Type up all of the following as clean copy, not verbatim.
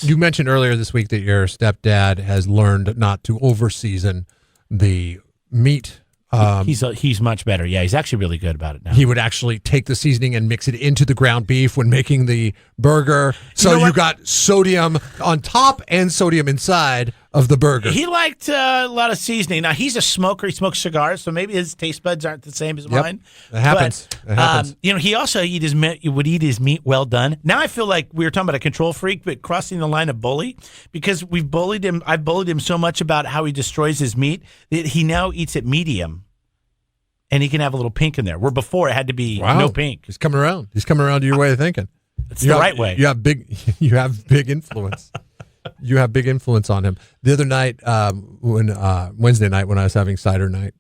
minutes. You mentioned earlier this week that your stepdad has learned not to over-season the meat. He's much better. Yeah, he's actually really good about it now. He would actually take the seasoning and mix it into the ground beef when making the burger. So you got sodium on top and sodium inside of the burger. He liked a lot of seasoning. Now, he's a smoker. He smokes cigars, so maybe his taste buds aren't the same as mine. It happens. But, it happens. He also would eat his meat well done. Now I feel like we were talking about a control freak, but crossing the line of bully, because we've bullied him. I've bullied him so much about how he destroys his meat that he now eats it medium. And he can have a little pink in there, where before it had to be no pink. He's coming around. He's coming around to your way of thinking. It's the right way. You have big influence. You have big influence on him. The other night, Wednesday night when I was having cider night,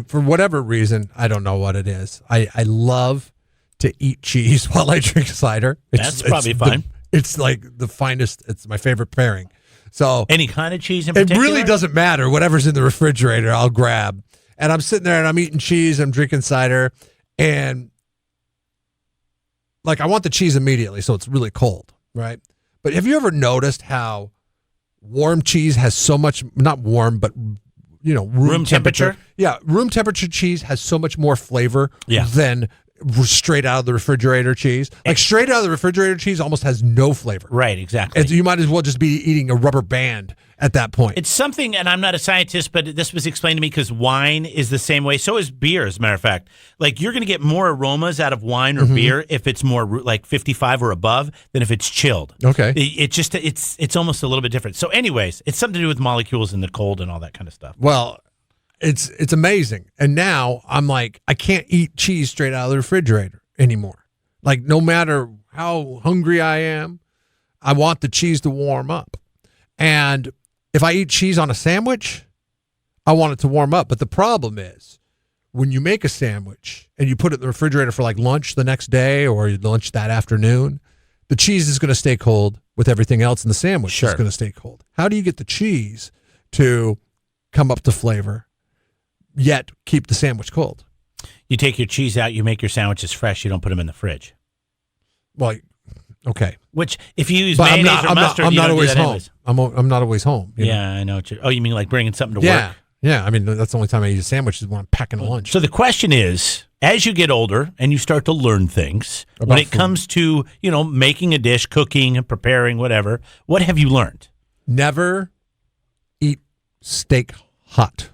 for whatever reason, I don't know what it is. I love to eat cheese while I drink cider. That's probably fine. It's like the finest. It's my favorite pairing. So any kind of cheese in particular? It really doesn't matter. Whatever's in the refrigerator, I'll grab. And I'm sitting there and I'm eating cheese, I'm drinking cider, and like I want the cheese immediately, so it's really cold, right? But have you ever noticed how warm cheese has so much, not warm, but room temperature? Yeah, room temperature cheese has so much more flavor than straight out of the refrigerator cheese. Like straight out of the refrigerator cheese almost has no flavor. Right, exactly. And you might as well just be eating a rubber band at that point. It's something, and I'm not a scientist, but this was explained to me because wine is the same way. So is beer, as a matter of fact. Like you're going to get more aromas out of wine or beer if it's more like 55 or above than if it's chilled. Okay. It's almost a little bit different. So anyways, it's something to do with molecules in the cold and all that kind of stuff. Well, it's amazing. And now I'm like, I can't eat cheese straight out of the refrigerator anymore. Like no matter how hungry I am, I want the cheese to warm up. And if I eat cheese on a sandwich, I want it to warm up. But the problem is when you make a sandwich and you put it in the refrigerator for like lunch the next day or lunch that afternoon, the cheese is going to stay cold with everything else in the sandwich. It's going to stay cold. How do you get the cheese to come up to flavor yet keep the sandwich cold? You take your cheese out, you make your sandwiches fresh, you don't put them in the fridge. Well, okay. Which, if you use mayonnaise or mustard, you don't do that anyways. I'm not always home. I know. You mean like bringing something to work? Yeah, I mean, that's the only time I eat a sandwich is when I'm packing lunch. So the question is, as you get older and you start to learn things, when it comes to, making a dish, cooking, preparing, whatever, what have you learned? Never eat steak hot.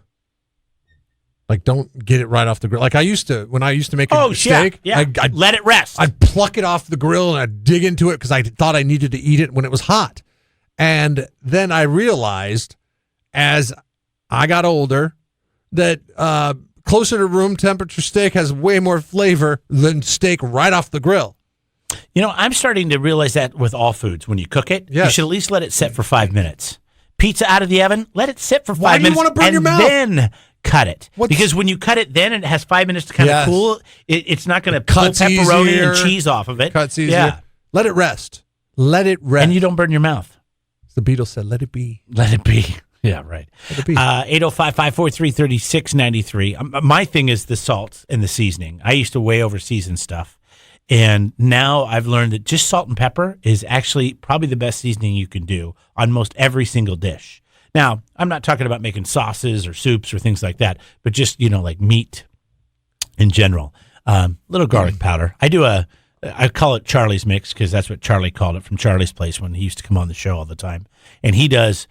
Like, don't get it right off the grill. Like I used to, when I used to make a steak, I'd let it rest. I'd pluck it off the grill and I'd dig into it because I thought I needed to eat it when it was hot. And then I realized as I got older that closer to room temperature steak has way more flavor than steak right off the grill. I'm starting to realize that with all foods. When you cook it, you should at least let it sit for 5 minutes. Pizza out of the oven, let it sit for 5 minutes. Why do you want to burn your mouth? Then cut it. Because when you cut it, then it has 5 minutes to kind of cool. It's not going to pull pepperoni and cheese off of it. Cuts easier. Yeah. Let it rest. Let it rest. And you don't burn your mouth. The Beatles said, let it be. Let it be. Yeah, right. 805-543-3693. My thing is the salt and the seasoning. I used to way over season stuff. And now I've learned that just salt and pepper is actually probably the best seasoning you can do on most every single dish. Now, I'm not talking about making sauces or soups or things like that, but just, like meat in general. Little garlic powder. I call it Charlie's Mix because that's what Charlie called it from Charlie's Place when he used to come on the show all the time. And he does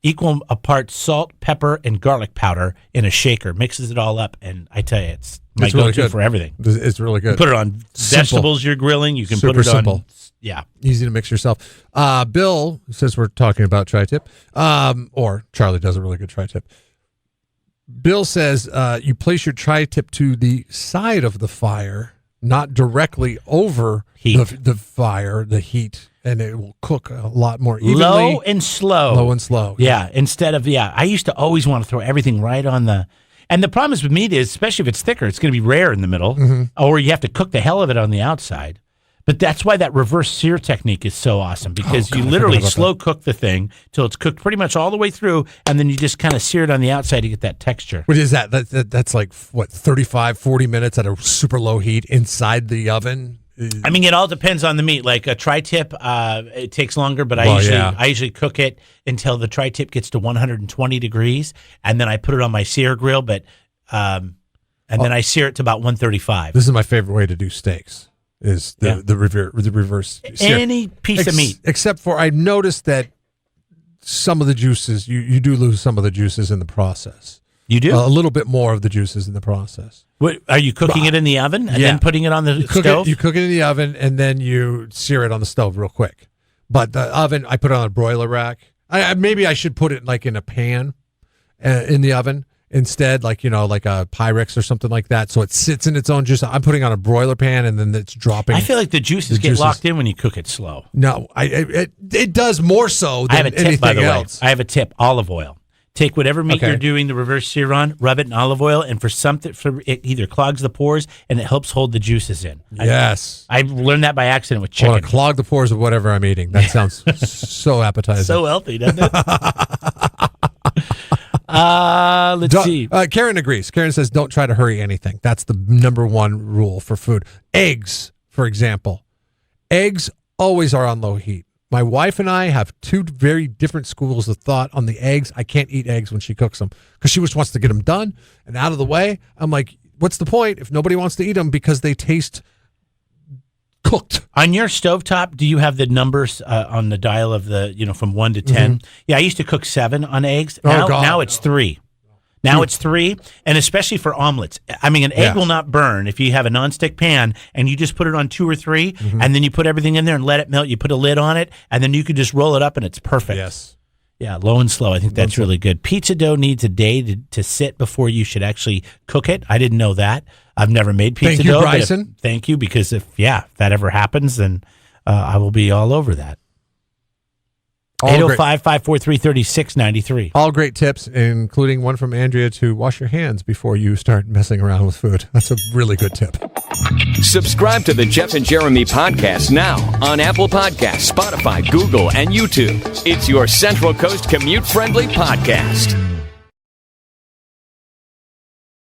equal parts salt, pepper, and garlic powder in a shaker, mixes it all up, and I tell you, it's my go-to for everything. It's really good. You put it on vegetables you're grilling. You can put it on... Yeah. Easy to mix yourself. Bill says we're talking about tri-tip, or Charlie does a really good tri-tip. Bill says you place your tri-tip to the side of the fire, not directly over the fire, the heat, and it will cook a lot more evenly. Low and slow. Yeah. Instead of, I used to always want to throw everything right on the... And the problem is with meat is, especially if it's thicker, it's going to be rare in the middle, or you have to cook the hell of it on the outside. But that's why that reverse sear technique is so awesome, because you literally slow cook the thing till it's cooked pretty much all the way through, and then you just kind of sear it on the outside to get that texture. What is that? That's like, 35, 40 minutes at a super low heat inside the oven? I mean, it all depends on the meat. Like a tri-tip, it takes longer, but I usually cook it until the tri-tip gets to 120 degrees, and then I put it on my sear grill. But then I sear it to about 135. This is my favorite way to do steaks. Is the reverse sear. Any piece of meat, except for I noticed that some of the juices you do lose some of the juices in the process. You do a little bit more of the juices in the process. What, are you cooking it in the oven and then putting it on the stove? You cook it in the oven and then you sear it on the stove real quick. But the oven, I put it on a broiler rack. Maybe I should put it like in a pan in the oven instead, like a Pyrex or something like that. So it sits in its own juice. I'm putting on a broiler pan and then it's dropping. I feel like the juices get locked in when you cook it slow. No, it does more so than anything else. I have a tip, by the way. I have a tip: olive oil. Take whatever meat you're doing the reverse sear on, rub it in olive oil, and it either clogs the pores and it helps hold the juices in. Yes. I learned that by accident with chicken. I want to clog the pores of whatever I'm eating. That sounds so appetizing. So healthy, doesn't it? Let's see. Karen agrees. Karen says, don't try to hurry anything. That's the number one rule for food. Eggs, for example. Eggs always are on low heat. My wife and I have two very different schools of thought on the eggs. I can't eat eggs when she cooks them because she just wants to get them done and out of the way. I'm like, what's the point if nobody wants to eat them because they taste cooked? On your stovetop, do you have the numbers on the dial of from 1 to 10? Mm-hmm. Yeah, I used to cook 7 on eggs. Now it's 3. Now it's 3, and especially for omelets. I mean, an egg will not burn if you have a nonstick pan and you just put it on 2 or 3, and then you put everything in there and let it melt. You put a lid on it, and then you could just roll it up, and it's perfect. Yes. Yeah, low and slow. I think that's really good. Pizza dough needs a day to sit before you should actually cook it. I didn't know that. I've never made pizza dough. Thank you, Bryson. Thank you, because if that ever happens, then I will be all over that. 805-543-3693. All great tips, including one from Andrea to wash your hands before you start messing around with food. That's a really good tip. Subscribe to the Jeff and Jeremy podcast now on Apple Podcasts, Spotify, Google, and YouTube. It's your Central Coast commute-friendly podcast.